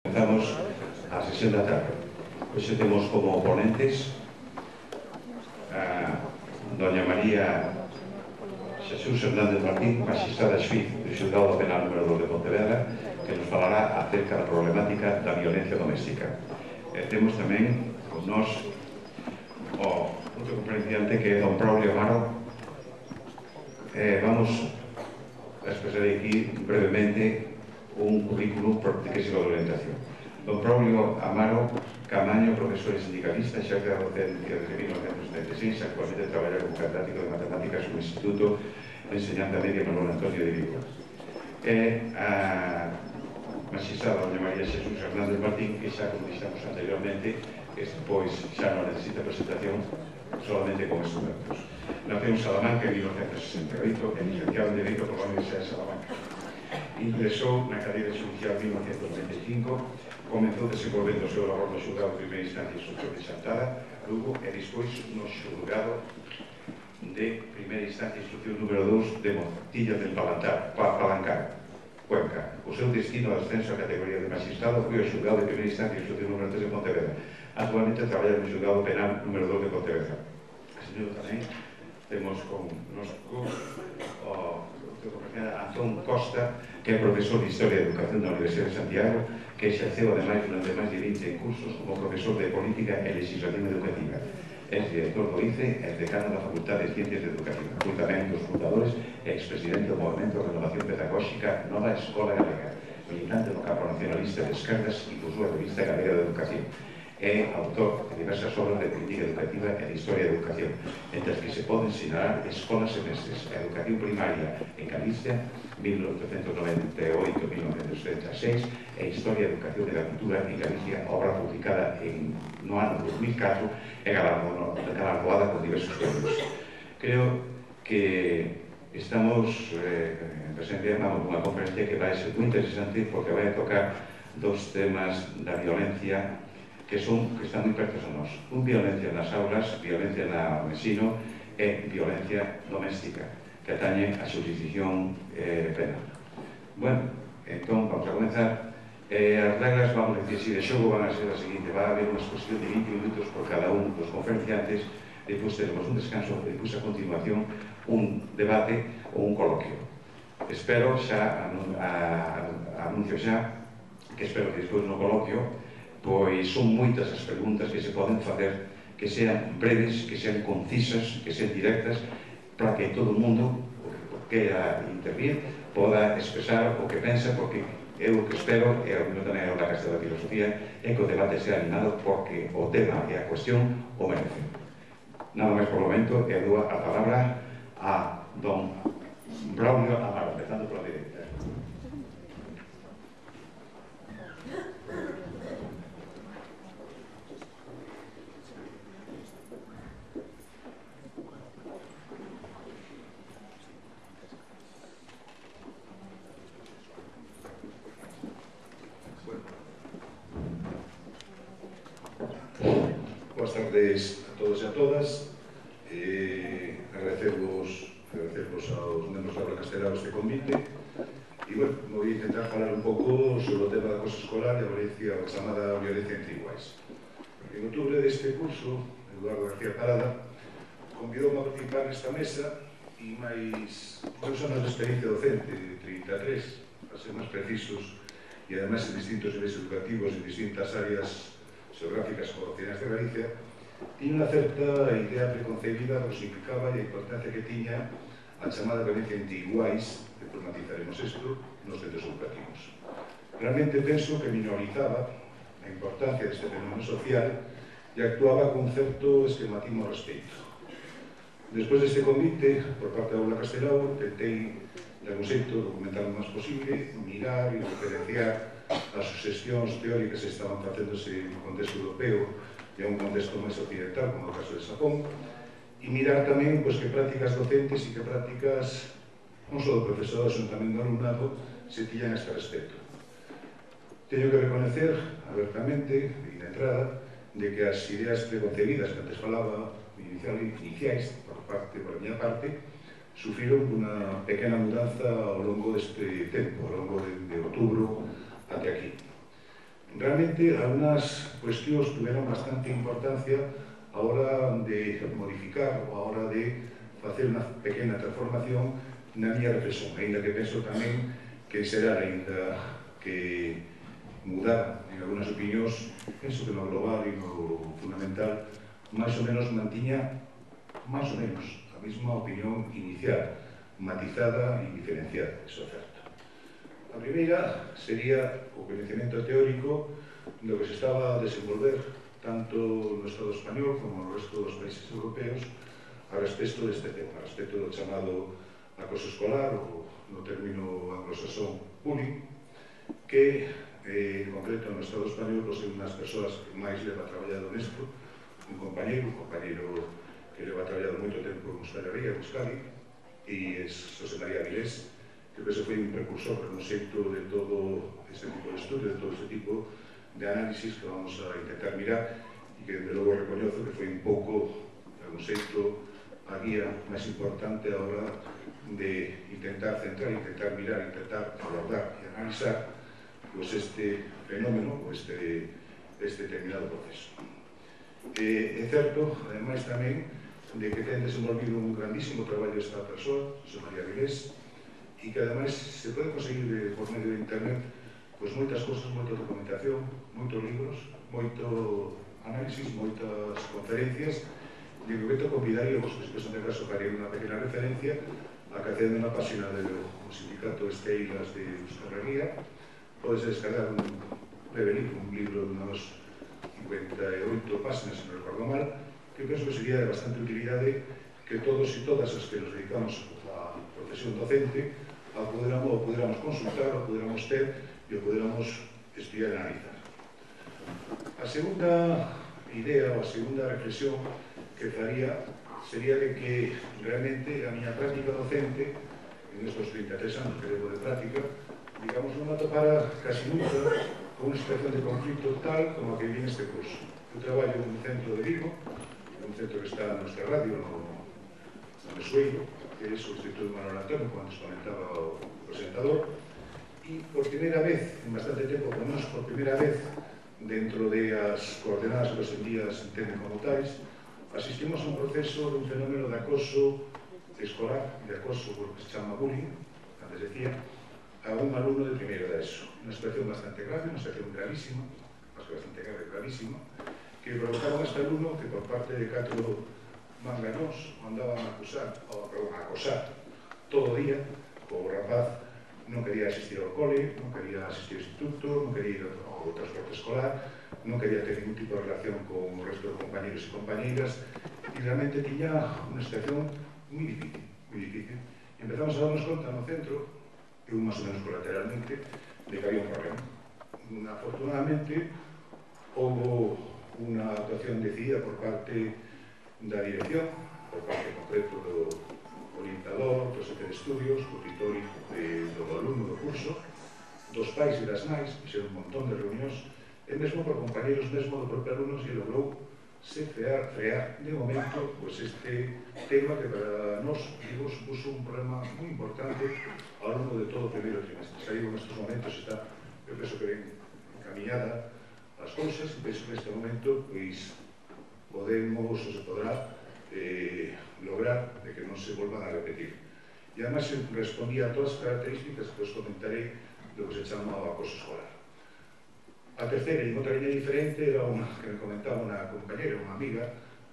Comenzamos a sesión da tarde. Hoxe temos como ponentes a doña María Xesús Hernández Martín, magistrada xuíz do Xulgado Penal número 2 de Pontevedra, que nos falará acerca da problemática da violencia doméstica. Temos tamén con nós o outro conferenciante que é don Braulio Amaro. Vamos a expresar aquí brevemente un currículum de orientación. Don Braulio Amaro Camaño, profesor e sindicalista, xa que docencia desde 1976, actualmente traballa como catedrático de matemáticas no Instituto de Enseñanza Media Manuel Antonio de Vigo. É a magistrada doña María Xesús Hernández Martín, que xa como dixamos anteriormente, pois xa non necesita presentación solamente con estudantes. Naceu en Salamanca en 1968, é licenciado en Dereito por la Universidade de Salamanca. Ingresou na cadeira xudicial en 1995, comezou desenvolvendo o seu labor no xulgado de primeira instancia e instrucción de Chantada, Lugo, e despois no xulgado de primeira instancia e instrucción número 2 de Montilla del Palancar, Cuenca. O seu destino de ascenso a categoría de magistrado foi o xulgado de primeira instancia e instrucción número 3 de Pontevedra. Actualmente traballa no xulgado penal número 2 de Pontevedra. Señor, tamén temos con nos o Antón Costa, que é profesor de Historia e Educación da Universidade de Santiago, que exerceu ademais durante máis de 20 cursos como profesor de Política e Legislación Educativa. É director do ICE e decano da Facultade de Ciencias de Educación. Foi tamén dos fundadores e expresidente do Movimento de Renovación Pedagóxica Nova Escola Galega, militante do campo nacionalista de esquerdas e posúa a revista galega de educación. É autor de diversas obras de política educativa e de historia de educación, entre as que se poden sinalar Escolas semestres, a educación primaria en Galicia, 1898-1936, e Historia e Educación de la Cultura en Galicia, obra publicada no ano 2004 e galardoada con diversos premios. Creo que estamos presentando unha conferencia que vai ser moi interesante porque vai a tocar dos temas da violencia que están moi pertos a nós. Violencia nas aulas, violencia no ensino e violencia doméstica, que atañe a xurisdicción penal. Bueno, entón, vamos a comenzar. As reglas, vamos a decir, de xogo van a ser a seguinte: va a haber unha exposición de 20 minutos por cada un dos conferenciantes, depois teremos un descanso, depois a continuación un debate ou un coloquio. Espero xa, anuncio xa, que espero que despois no coloquio pois son moitas as preguntas que se poden facer, que sean breves, que sean concisas, que sean directas, para que todo o mundo que queira intervir poda expresar o que pensa, porque eu o que espero, e o que tamén é o da Casa da Filosofía, é que o debate sea animado porque o tema e a cuestión o merece. Nada máis por o momento, e dou a palabra a don Braulio Amaro, empezando pola dereita. Boas tardes a todos e a todas. Agradecervos aos membros da Aula Castelao este convite. E, bueno, vou intentar falar un pouco sobre o tema da acoso escolar e a chamada violencia entre iguais. En outubro deste curso, Eduardo García Parada convidou-me a participar nesta mesa e máis 2 anos de experiencia docente, 33, para ser máis precisos, e ademais en distintos niveis educativos en distintas áreas xeográficas poblacionais de Galicia, tiña unha certa idea preconcebida do que significaba e a importancia que tiña a chamada violencia entre iguais, que matizaremos isto, nos centros educativos. Realmente penso que minorizaba a importancia deste fenómeno social e actuaba con certo esquematismo ao respecto. Despois deste convite, por parte da Aula Castelao, tentei, de algún xeito, documentar o máis posible, mirar e referenciar as suxestións teóricas que estaban facéndose no contexto europeo e a un contexto máis occidental, como o caso de Xapón, e mirar tamén que prácticas docentes e que prácticas non só do profesorado, sino tamén do alumnado se tiñan a este respecto. Teño que reconocer abertamente, e na entrada, de que as ideas preconcebidas que antes falaba, iniciais, por a miña parte, sufriron unha pequena mudanza ao longo deste tempo, ao longo de outubro até aquí. Realmente, algunas cuestións tuveron bastante importancia a hora de modificar ou a hora de facer unha pequena transformación na miña reflexión, ainda que penso tamén que será, ainda que mudar en algunas opinións, penso que no global e no fundamental máis ou menos mantiña máis ou menos a mesma opinión inicial, matizada e diferenciada, iso é certo. A primeira sería o coñecemento teórico do que se estaba a desenvolver tanto no Estado español como no resto dos países europeos a respecto deste tema, a respecto do chamado acoso escolar ou no término anglosasón bullying, que en concreto no Estado español pois, é unhas persoas que máis leva traballado nesto, un compañeiro que leva traballado moito tempo en Euskal Herria, en Euskadi, e é José María Vilés, que penso foi un precursor no xeito de todo este tipo de estudio, de todo este tipo de análisis que vamos a intentar mirar e que, de logo, recoñozo que foi un pouco, de algún xeito, a guía máis importante a hora de intentar centrar, intentar mirar, intentar abordar e analizar pues, este fenómeno ou este determinado proceso. É certo, ademais, tamén, de que ten desenvolvido un grandísimo traballo esta persoa, José María Vilés, e que ademais se pode conseguir por medio de internet pois moitas cosas, moita documentación, moitos libros, moito análisis, moitas conferencias. De concreto, convidaríamos, que se de caso faría unha pequena referencia a que acceden na página do sindicato Esteilas de Euskal Herria. Podes descargar un breve libro de unos 58 páginas, se non recordo mal, que penso que sería de bastante utilidade que todos e todas as que nos dedicamos á profesión docente o puderamos consultar, o puderamos ter e o puderamos estudiar e analizar. A segunda idea ou a segunda reflexión que faría sería de que realmente a miña práctica docente, en estos 33 anos que levo de práctica, digamos, non me atopara casi nunca con unha situación de conflito tal como a que vi neste curso. Eu traballo en un centro de Vigo, un centro que está na nosa radio, no Mesueiro, que é o Instituto Manuel Antonio, como antes comentaba o presentador, e por primeira vez, en bastante tempo, por menos por primeira vez, dentro de as coordenadas que hoxe en día se entenden como tais, asistimos a un proceso de un fenómeno de acoso escolar, de acoso por que se chama bullying, antes decía, a un alumno de primeiro de ESO. Unha situación bastante grave, unha situación gravísima, bastante grave, gravísima, que provocaron a este alumno que por parte de 4 mangañós andaban a acosar todo o día. O rapaz non quería asistir ao cole, non quería asistir ao instituto, non quería ir ao transporte escolar, non quería ter ningún tipo de relación con o resto de compañeros e compañeiras, e realmente tiña unha situación moi difícil, moi difícil. E empezamos a darnos conta no centro, eu máis ou menos colateralmente, de que había un problema. Afortunadamente, houve unha actuación decidida por parte da dirección, por parte concreto do orientador, do secretario de estudios, do tutor do alumno do curso, dos pais e das nais, fixeron un montón de reunións, e mesmo por compañeros mesmo do propio alumnos, e logrou se frear de momento pues, este tema que para nós supuso un problema moi importante ao longo de todo o primeiro trimestre. Saído nestes momentos está, eu penso que ben encaminhada as cousas, e penso que neste momento pois, podemos, ou se podrá, lograr de que non se volvan a repetir. E además respondía a todas as características que os comentarei do que se chama o acoso escolar. A terceira, e outra liña diferente, era unha que me comentaba unha compañera, unha amiga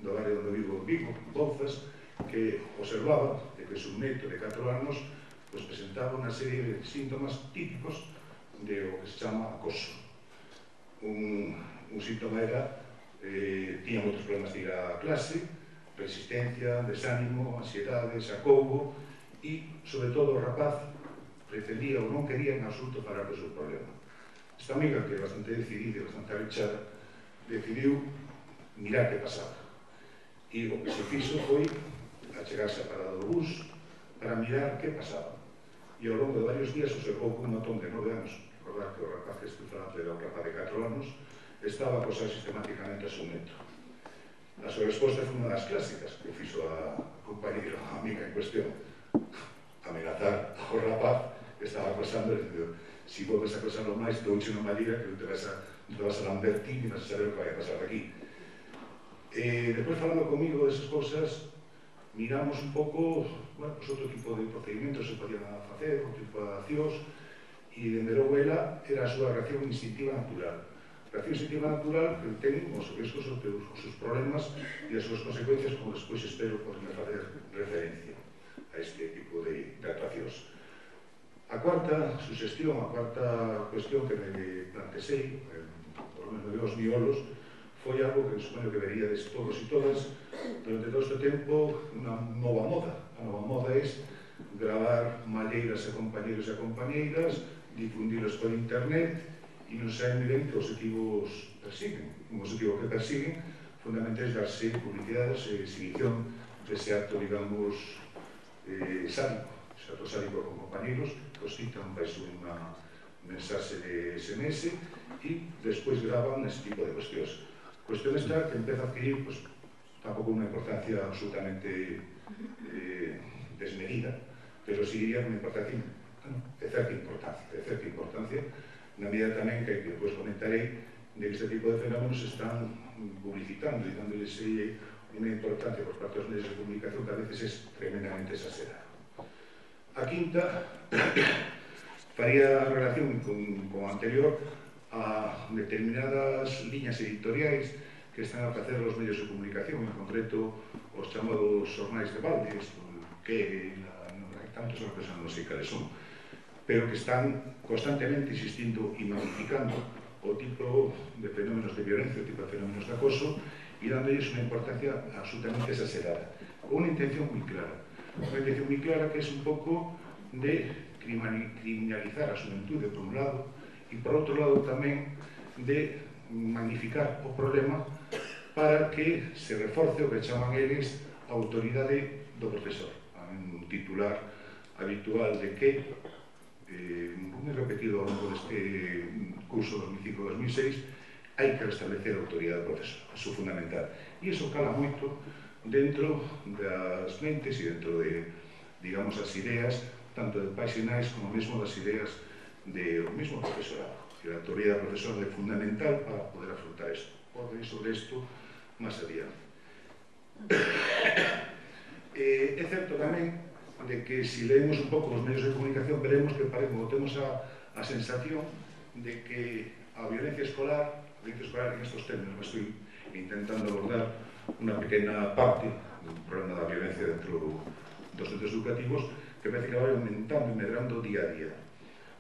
do barrio onde vivo en Vigo, Bouzas, que observaba de que su neto de 4 anos pues, presentaba unha serie de síntomas típicos de o que se chama acoso. Un síntoma era tiña moitos problemas de ir á clase, resistencia, desánimo, ansiedade, desacougo e, sobre todo, o rapaz pretendía ou non quería en absoluto parar do seu problema. Esta amiga, que é bastante decidida e bastante arrechada, decidiu mirar que pasaba. E o que se fixo foi achegarse a parada do bus para mirar que pasaba. E ao longo de varios días observou que un notón de 9 anos, recordar que o rapaz que estou falando era un rapaz de 4 anos, estaba a acosar sistemáticamente a seu neto. A súa resposta foi unha das clásicas que fixo a compañera, a amiga en cuestión, amenazar ao rapaz que estaba acosando e dicindo, si volves a acosarlo máis, douche unha malira que non te vas a te vas a Lambertín e vas a saber o que vai a pasar aquí. Despois, falando comigo desas cousas, miramos un pouco, bueno, pues outro tipo de procedimentos se podían facer, outro tipo de accións, e dende logo ela era a súa reacción instintiva natural. Reacción instintiva natural que ten os riscos, os seus problemas e as súas consecuencias, como despois espero poder facer referencia a este tipo de actuacións. A cuarta suxestión, a cuarta cuestión que me plantexei, por lo menos de os miolos, foi algo que supoño que veríades todos e todas durante todo este tempo, unha nova moda. A nova moda é gravar malleiras a compañeros e a compañeiras, difundilos por internet, e non saben ben que objetivos persiguen. Un objetivo que persiguen, fundamentalmente, é darse publicidade, e exhibición dese acto, digamos, sádico, ese acto sádico con compañeros, que os citan baixo unha mensaxe de SMS e despois graban ese tipo de cuestións. Cuestión esta que empeza a adquirir, pues, tampouco unha importancia absolutamente desmedida, pero sí diría unha importancia de certa importancia, na medida tamén que depois comentarei de que este tipo de fenómenos están publicitando e dándoles unha importancia por parte dos medios de comunicación que a veces é tremendamente exagerada. A quinta faría relación con o anterior a determinadas liñas editoriais que están a facer os medios de comunicación, en concreto os chamados xornais de balde, que tantos sorpresas non sei cales son, pero que están constantemente insistindo e magnificando o tipo de fenómenos de violencia, o tipo de fenómenos de acoso, e dándolles unha importancia absolutamente exagerada, con unha intención moi clara. Unha intención moi clara que é un pouco de criminalizar a xuventude, por un lado, e por outro lado tamén de magnificar o problema para que se reforce o que chaman eles a autoridade do profesor. Un titular habitual de que moi repetido ao longo deste curso 2005-2006, hai que restablecer a autoridade do profesor, iso é fundamental. E iso cala moito dentro das mentes e dentro de, digamos, as ideas, tanto de pais e nais como mesmo das ideas do mesmo profesorado. A autoridade do profesor é fundamental para poder afrontar isto. Pode ir sobre isto máis adiante. É certo tamén de que se leemos un pouco os medios de comunicación veremos que temos a sensación de que a violencia escolar en estos términos, estou intentando abordar unha pequena parte do problema da violencia dentro dos centros educativos, que parece que vai aumentando e medrando día a día.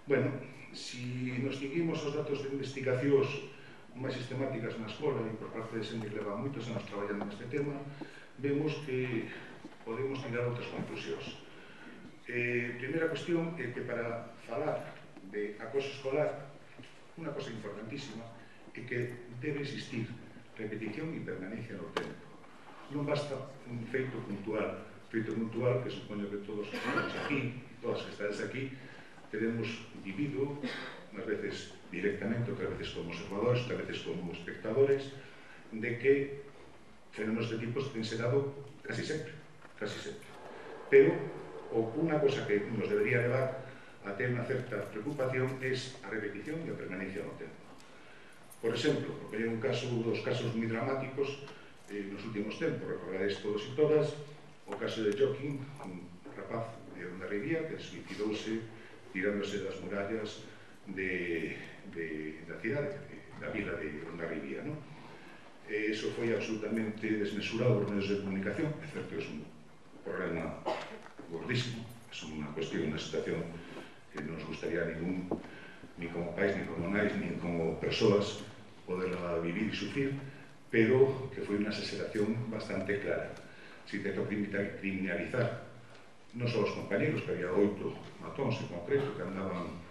Bueno, se nos seguimos os datos de investigacións máis sistemáticas na escola e por parte de xente que leva moitos anos traballando neste tema, vemos que podemos tirar outras conclusións. Primeira cuestión é que para falar de acoso escolar, unha cosa importantísima é que debe existir repetición e permanencia no tempo. Non basta un feito puntual que supoño que todos que estamos aquí, todas que estades aquí, teremos vivido, unhas veces directamente, outras veces como observadores, outras veces como espectadores, de que fenómenos de tipo ten se dado casi sempre. Pero unha cosa que nos debería levar a ter unha certa preocupación é a repetición e a permanencia no tempo. Por exemplo, porque hai dos casos moi dramáticos nos últimos tempos, recordaréis todos e todas, o caso de Joaquín, un rapaz de Hondarribía que suicidouse tirándose das murallas da cidade, da vila de Hondarribía. Eso foi absolutamente desmesurado por medios de comunicación, é certo que é un problema gordísimo, é unha cuestión, unha situación que non nos gustaría ni como país, ni como nais, ni como persoas poderla vivir e sufrir, pero que foi unha exageración bastante clara. Se intentó criminalizar non só os compañeros, que había 8 matóns en concreto que andaban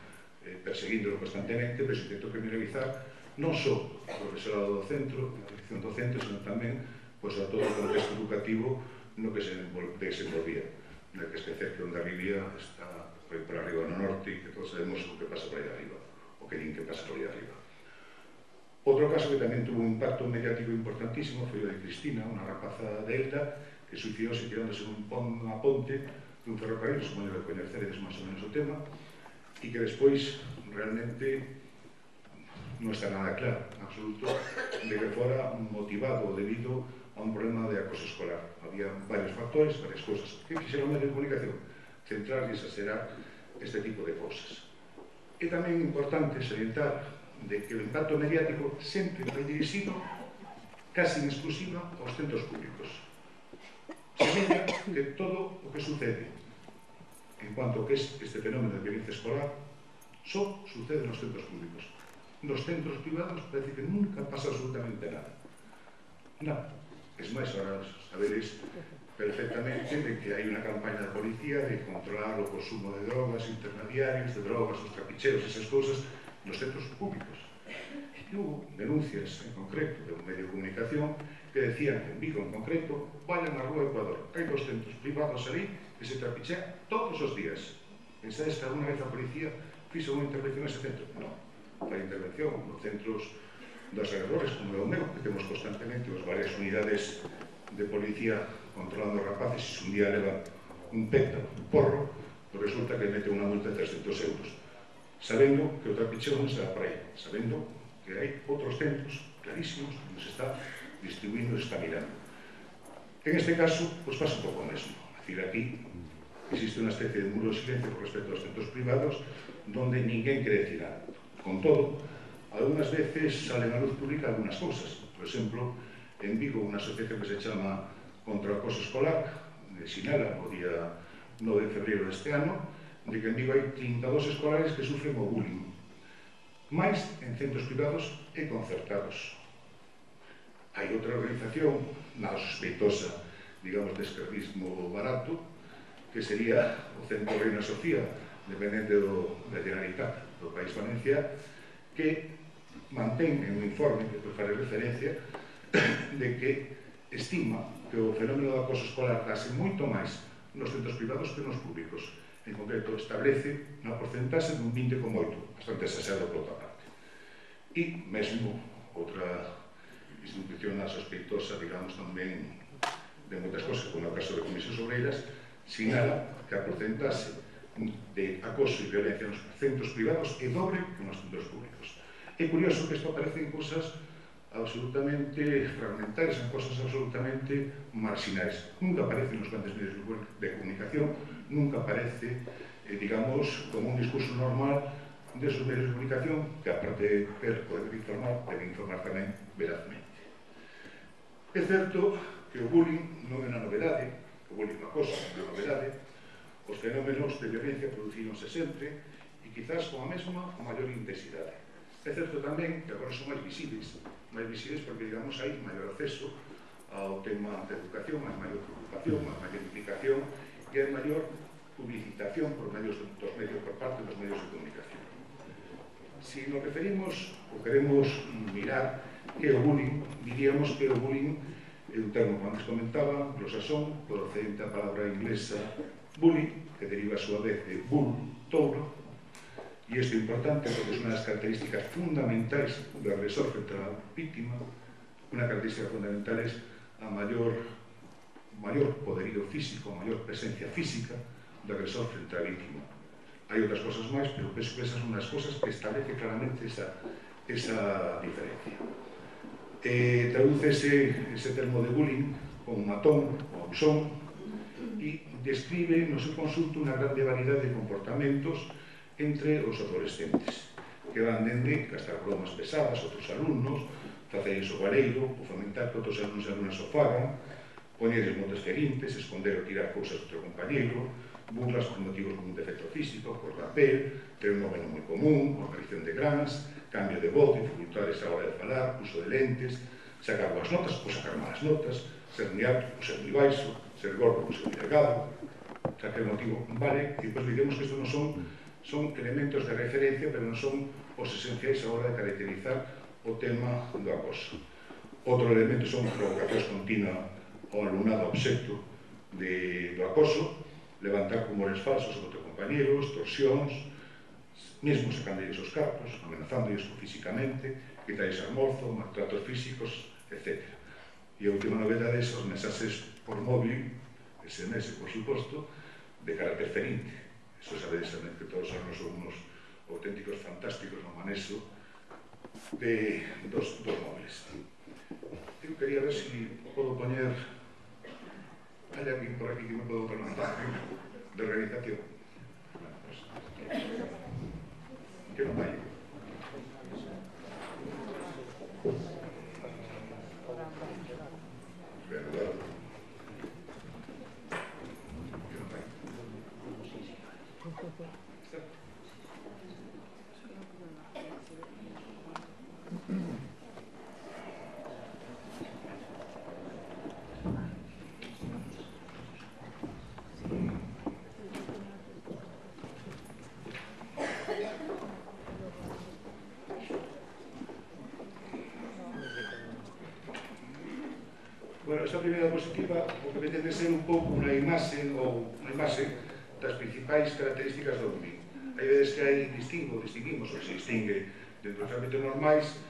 perseguíndolo constantemente, pero se intentó criminalizar non só o profesorado do centro, a dirección do centro, sino tamén a todo o contexto educativo no que se desenvolvía. Non hai que esquecer que Hondarribía está por arriba no norte e que todos sabemos o que pasa por aí arriba, o que din que pasa por aí arriba. Outro caso que tamén tuvo un impacto mediático importantísimo foi o de Cristina, unha rapaza de Elda que suicidouse tirándose unha ponte dun ferrocarril, supoño que coñeceredes máis ou menos o tema, e que despois realmente non está nada claro, en absoluto, de que fora motivado ou debido a un problema de acoso escolar. Había varios factores, varias cousas. Que fixeron medio de comunicación? Centrar e exagerar este tipo de cousas. É tamén importante salientar de que o impacto mediático sempre foi dirixido casi en exclusiva aos centros públicos. Semella que todo o que sucede en cuanto a que este fenómeno de violencia escolar só sucede nos centros públicos. Nos centros privados parece que nunca pasa absolutamente nada. Nada. Es máis, ahora sabedes perfectamente de que hai unha campaña da policía de controlar o consumo de drogas, intermediarios de drogas, os trapicheos, esas cousas, nos centros públicos. E hubo denuncias en concreto de un medio de comunicación que decían que en Vigo en concreto vayan á Rúa Ecuador. Hai 2 centros privados ali que se trapichean todos os días. Pensades que alguna vez a policía fixo unha intervención nese centro? Non. A intervención nos centros dos alrededores, como é o meu, que temos constantemente as varias unidades de policía controlando rapaces, e se un día leva un peta, un porro, pues resulta que mete unha multa de 300 euros, sabendo que o trapicheo non será para aí, sabendo que hai outros centros clarísimos onde se está distribuindo e está mirando. En este caso, pues pasa un pouco o mesmo. É dicir, aquí existe unha especie de muro de silencio con respecto aos centros privados donde ninguén quere decir nada. Con todo, algunas veces salen a luz pública algunas cousas. Por exemplo, en Vigo, unha asociación que se chama Contra o Acoso Escolar, sinala o día 9 de febreiro deste ano, de que en Vigo hai 32 escolares que sufren o bullying, máis en centros privados e concertados. Hai outra organización, nada sospeitosa, digamos, de esquerdismo barato, que sería o Centro Reina Sofía, dependente da Generalitat do País Valencià, que mantén en un informe que fai referencia de que estima que o fenómeno do acoso escolar dase moito máis nos centros privados que nos públicos. En concreto, establece unha porcentaxe dun 20,8, bastante exagerado por outra parte. E mesmo outra institución sospeitosa, digamos, tamén de moitas cosas, como é o caso de Comisións Obreiras, sinala que a porcentaxe de acoso e violencia nos centros privados é dobre que nos centros públicos. É curioso que isto aparece en cosas absolutamente fragmentarias, en cosas absolutamente marginais. Nunca aparece nos grandes medios de comunicación, nunca aparece, digamos, como un discurso normal desos medios de comunicación que, aparte de poder informar, deben informar tamén verazmente. É certo que o bullying non é unha novedade, o bullying é unha cosa, non é unha novedade. Os fenómenos de violencia producíronse sempre e quizás con a mesma ou maior intensidade. É certo tamén que agora son máis visibles porque, digamos, hai maior acceso ao tema da educación, hai maior preocupación, hai maior implicación e hai maior publicitación por parte dos medios de comunicación. Si nos referimos ou queremos mirar que o bullying, diríamos que o bullying é un termo, como antes comentaba, anglosasón, procedente a palabra inglesa bully, que deriva a súa vez de bull, touro, e isto é importante porque é unha das características fundamentais do agresor frente a víctima, unha característica fundamental é a maior poderío físico, a maior presencia física do agresor frente a víctima. Hai outras cosas máis, pero penso que esas son as cosas que establece claramente esa diferencia. Tradúcese ese termo de bullying como matón ou abusón e describe no seu consulto unha grande variedade de comportamentos entre os adolescentes, que van dende gastar bromas pesadas a outros alumnos, facerles o vareiro, ou fomentar que outros alumnos e alumnas o fagan, poñerles motes ferintes, esconder ou tirar cousas do outro compañeiro, burlas por motivos como un defecto físico, por la pel, ter un nome moi común, aparición de grans, cambio de voz, dificultades a hora de falar, uso de lentes, sacar boas notas ou sacar malas notas, ser moi alto ou ser moi baixo, ser gordo ou ser moi delgado, calquer motivo vale, e depois diremos que isto non son elementos de referencia, pero non son os esenciais a hora de caracterizar o tema do acoso. Outro elemento son provocacións continua ao alumnado obxecto do acoso, levantar rumores falsos sobre o teu compañeiro, extorsións, mesmo sacándoles os cartos, amenazándoles físicamente, quitarles almorzo, maltratos físicos, etc. E a última novedade son os mensaxes por móvil, SMS, por suposto, de carácter ferinte. Eso sabedes tamén que todos os anos son unos auténticos fantásticos no manexo dos móviles. Eu quería ver se podo poñer... Hai alguén por aquí que me podo preguntar de organización. Que non vai. Bueno, esta primeira diapositiva o que pretende ser un pouco unha imaxe das principais características do dominio. Hai veces que distinguimos ou se distingue dentro dos ámbitos normais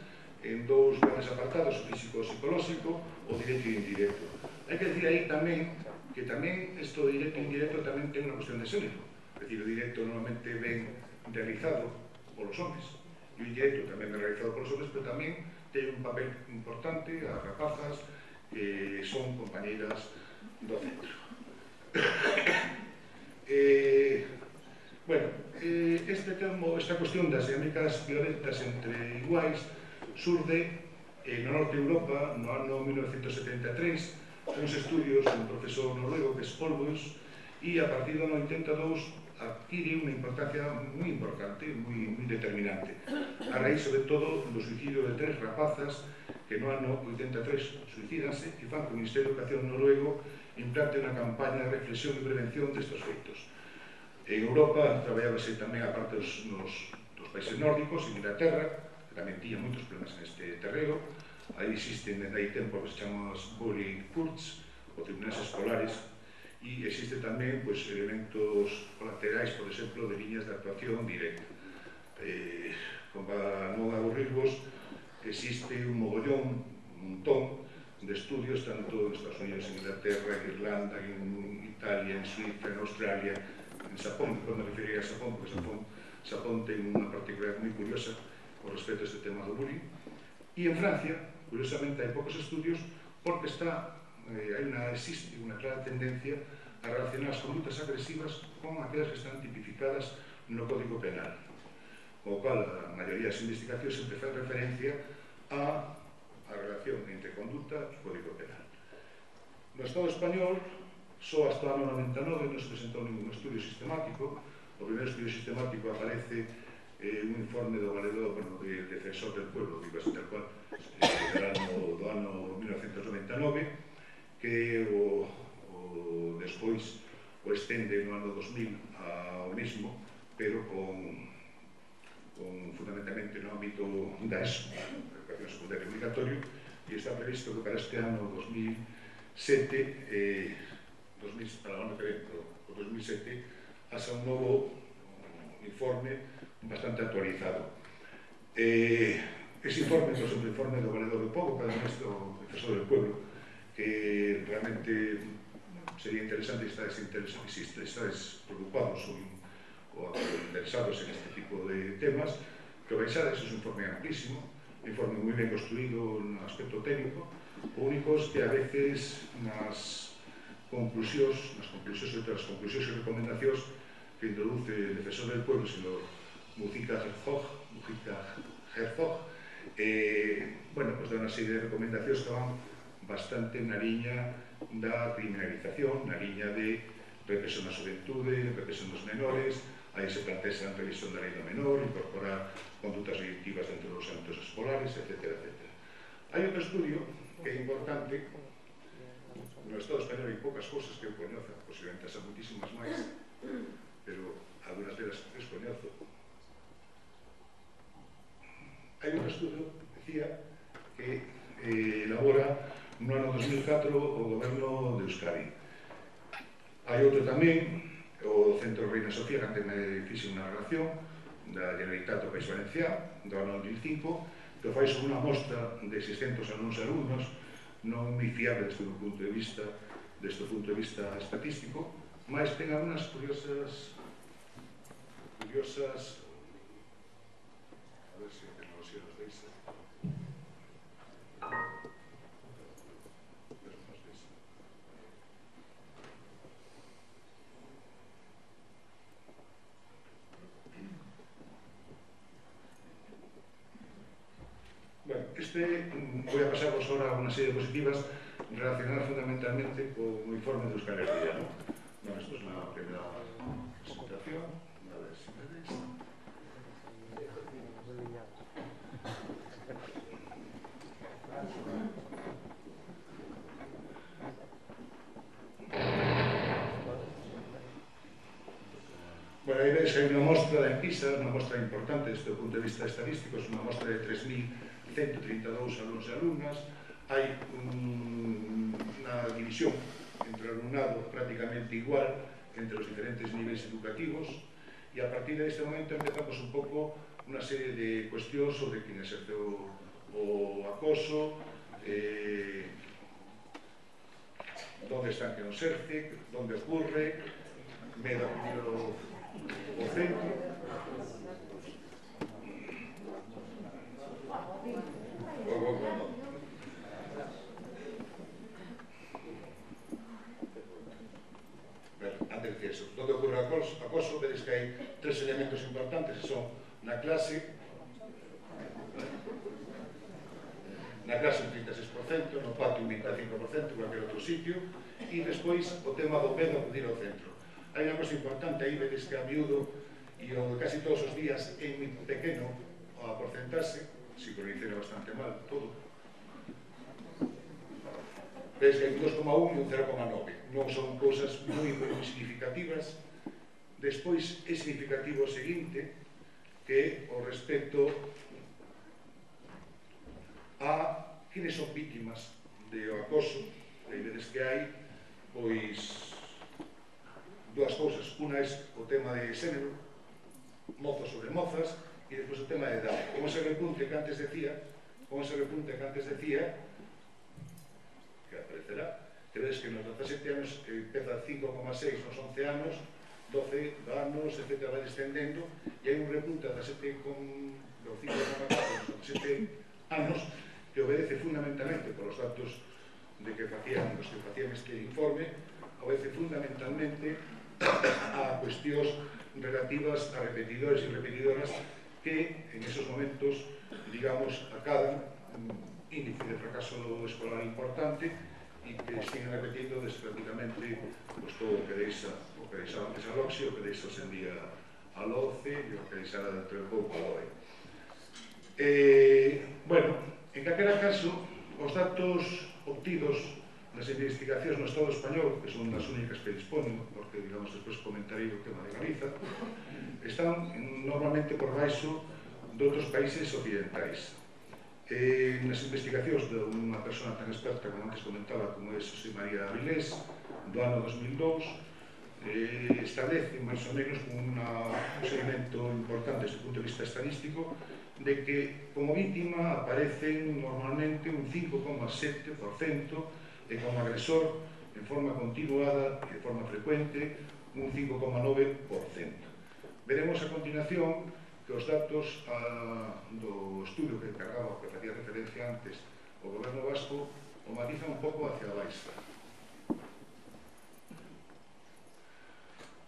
en dous grandes apartados, o físico e o psicolóxico, o directo e o indirecto. Hai que decir aí tamén que tamén isto do directo e indirecto tamén ten unha cuestión de xénero. É dicir, o directo normalmente ven realizado polos homens e o indirecto tamén ven realizado polos homens, pero tamén ten un papel importante as rapazas que son compañeiras do centro. Bueno, esta cuestión das dinámicas violentas entre iguais surde no norte de Europa no ano 1973 uns estudios dun profesor noruego que é Polvus e a partir do ano 82 adquire unha importancia moi importante, moi determinante a raíz sobre todo do suicidio de 3 rapazas que no ano 83 suicídanse e fan que o Ministerio de Educación noruego implante unha campaña de reflexión e prevención destes feitos. En Europa traballábase tamén a parte dos países nórdicos, en Inglaterra, que tamén tiña moitos problemas neste terreno. Aí existen, desde aí tempo, que se chaman os bullying courts, ou tribunais escolares, e existe tamén elementos colaterais, por exemplo, de liñas de actuación directa. Para non aburrirvos, existe un mogollón, un montón de estudios tanto en Estados Unidos, en Inglaterra, en Irlanda, en Italia, en Suiza, en Australia, en Xapón, cando me refería a Xapón, porque Xapón ten unha particularidade moi curiosa con respecto a este tema do bullying. E en Francia, curiosamente, hai poucos estudios porque existe unha clara tendencia a relacionar as condutas agresivas con aquelas que están tipificadas no Código Penal. Con o cual, a maioría das investigacións sempre fai referencia a relación entre conduta e Código Penal. No Estado español, só hasta o ano 99 non se presentou ningún estudio sistemático. O primeiro estudio sistemático aparece un informe do valedor de Defensor del Pueblo, do cual do ano 1999, que despois o estende no ano 2000 ao mesmo, pero fundamentalmente no ámbito da ESO, educación secundaria obligatorio, e está previsto que para este ano 2007, para o ano que ven, o 2007, haxa un novo informe bastante actualizado. Ese informe, por exemplo, o informe do Valedor do Pobo, cada mes do Defensor del Pueblo, que realmente sería interesante si estáis preocupados ou interesados en este tipo de temas, que o baixades, é un informe amplísimo, un informe moi ben construído no aspecto técnico. O único é que a veces nas conclusións e recomendacións que introduce el Defensor del Pueblo, señor Mujica Herzog, dá unha serie de recomendacións que van bastante na liña da criminalización, na liña de represión da xuventude, represión dos menores. Aí se plantea a revisión da lei do menor, incorporar condutas delictivas dentro dos ámbitos escolares, etc. Hai outro estudio que é importante. No Estado español hai poucas cousas que eu coñoza, posiblemente xa moitísimas máis, pero algunas delas descoñozo. Hai outro estudio, decía, que elabora no ano 2004 o goberno de Euskadi. Hai outro tamén, o Centro Reina Sofía, que antes me fixe unha relación da Generalitat do País Valencià, do ano 2005, que fai sobre unha mostra de 600 alumnos, non moi fiable desde o punto de vista estatístico, mas ten algunas curiosas a ver se a tecnoloxía se nos deixa. Bueno, voy a pasaros ahora a una serie de positivas relacionadas fundamentalmente con el informe de Euskal Herria, ¿no? Bueno, esto es una primera presentación. A ver si me veis. Bueno, ahí veis que hay una muestra de PISA, una muestra importante desde el punto de vista estadístico, es una muestra de 3.132 alumnos y alumnas. Hay una división entre el alumnado prácticamente igual entre los diferentes niveles educativos y a partir de este momento empezamos un pouco unha serie de cuestións sobre quen exerce o acoso, onde están que non exerce, onde ocurre, medo a acudir ao centro. Antes de eso, onde ocurre o acoso, vedes que hai tres elementos importantes que son na clase un 36%, no patio un 25%, cualquier outro sitio, e despois o tema do medo a acudir ao centro. Hai unha cosa importante aí, vedes que a miúdo e casi todos os días é moi pequeno a porcentaxe, si que lo hiciera bastante mal todo. Vedes que hai un 2,1 e un 0,9, non son cousas moi significativas. Despois é significativo o seguinte, que o respecto a quenes son vítimas do acoso. Aí vedes que hai pois dúas cousas, unha é o tema de xénero, mozos sobre mozas, e despois o tema de edade. Como ese repunte que antes decía, que aparecerá, que vedes que nos 17 anos empeza 5,6 nos 11 anos, 12 anos, etc. vai descendendo, e hai un repunte a 5,4 nos 17 anos, que obedece fundamentalmente por os datos de que facían este informe, obedece fundamentalmente a cuestións relativas a repetidores e repetidoras que en esos momentos, digamos, acadan un índice de fracaso escolar importante e que siguen repetindo prácticamente todo o que deixa antes a LOCSE, o que deixa hoxe en día a LOCE e o que deixará dentro de pouco a LOE. Bueno, en calquera caso, os datos obtidos nas investigacións no Estado español, que son as únicas que disponen, porque, digamos, despois comentarei o tema de Galiza, están normalmente por baixo de outros países occidentais. Nas investigacións de unha persona tan experta como antes comentaba, como é José María Avilés, do ano 2002, establece máis ou menos un seguimento importante desde o punto de vista estadístico de que como vítima aparecen normalmente un 5,7% e como agresor en forma continuada e de forma frecuente un 5,9%. Veremos a continuación que os datos do estudio que encargaba, que facía referencia antes o goberno vasco, o matizan un pouco hacia abaixo.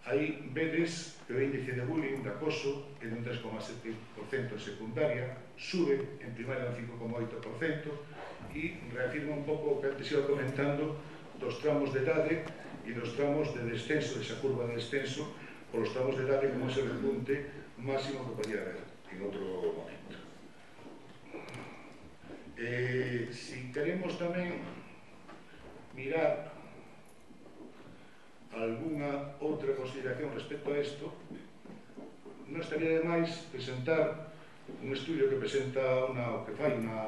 Aí vedes que o índice de bullying, de acoso, é dun 3,7% en secundaria, sube en primaria un 5,8% e reafirma un pouco o que antes iba comentando dos tramos de idade e dos tramos de descenso, desa curva de descenso, polos tramos de idade como ese repunte máximo que podía haber en outro momento. Si queremos tamén mirar algunha outra consideración respecto a isto, non estaría de máis presentar un estudio que presenta que fai unha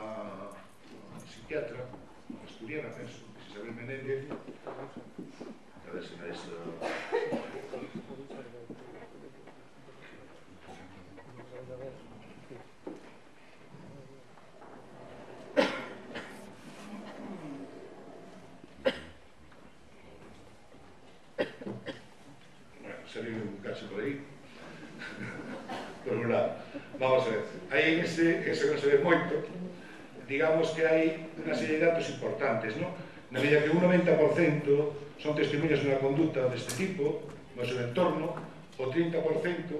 psiquiatra, unha asturiana, penso, Isabel Menéndez, a ver se máis... salir un cacho por aí por un lado. Vamos a ver, aí en ese que non se ve digamos que hai unha serie de datos importantes, non? Na medida que un 90% son testemunhas dunha conduta deste tipo, no seu entorno, o 30%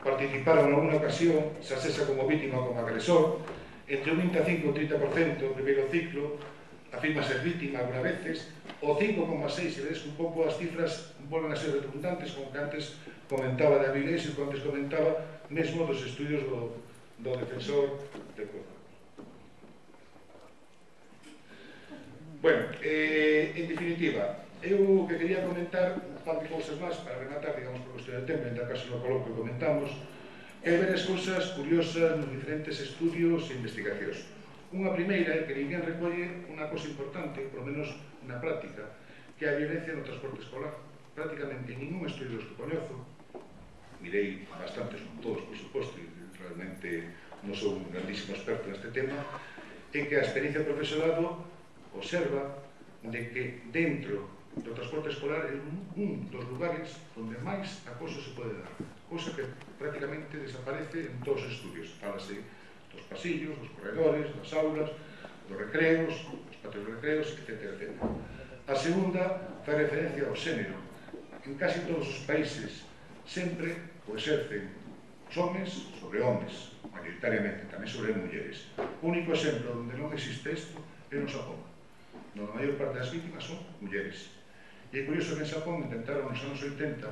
participaron en alguna ocasión, xa sexa como vítima ou como agresor, entre un 25 e 30% no primeiro ciclo afirma ser vítima algunas veces, o 5,6, se vedes que un pouco as cifras volven a ser redundantes, como que antes comentaba de Avilés e que antes comentaba mesmo dos estudios do defensor de Cuba. Bueno, en definitiva, eu que quería comentar un par de cousas máis para rematar, digamos, por cuestión de tempo, en caso no coloquio comentamos, é ver as cousas curiosas nos diferentes estudios e investigacións. Unha primeira é que ninguén recolle unha cousa importante, por lo menos na práctica, que é a violencia no transporte escolar. Prácticamente ningún estudio dos que coñezo, mirei bastantes, non todos, por suposto, e realmente non sou un grandísimo experto neste tema, é que a experiencia do profesorado observa de que dentro do transporte escolar é un dos lugares onde máis acoso se pode dar, cousa que prácticamente desaparece en todos os estudios. Fálase dos pasillos, dos corredores, das aulas, dos recreos, dos patios de recreos, etc. A segunda fai referencia ao xénero. En casi todos os países sempre o exercen os homes sobre homes, mayoritariamente, tamén sobre mulleres. O único exemplo onde non existe isto é no Xapón. A maior parte das vítimas son mulleres. E é curioso que en Xapón intentaron nos anos 80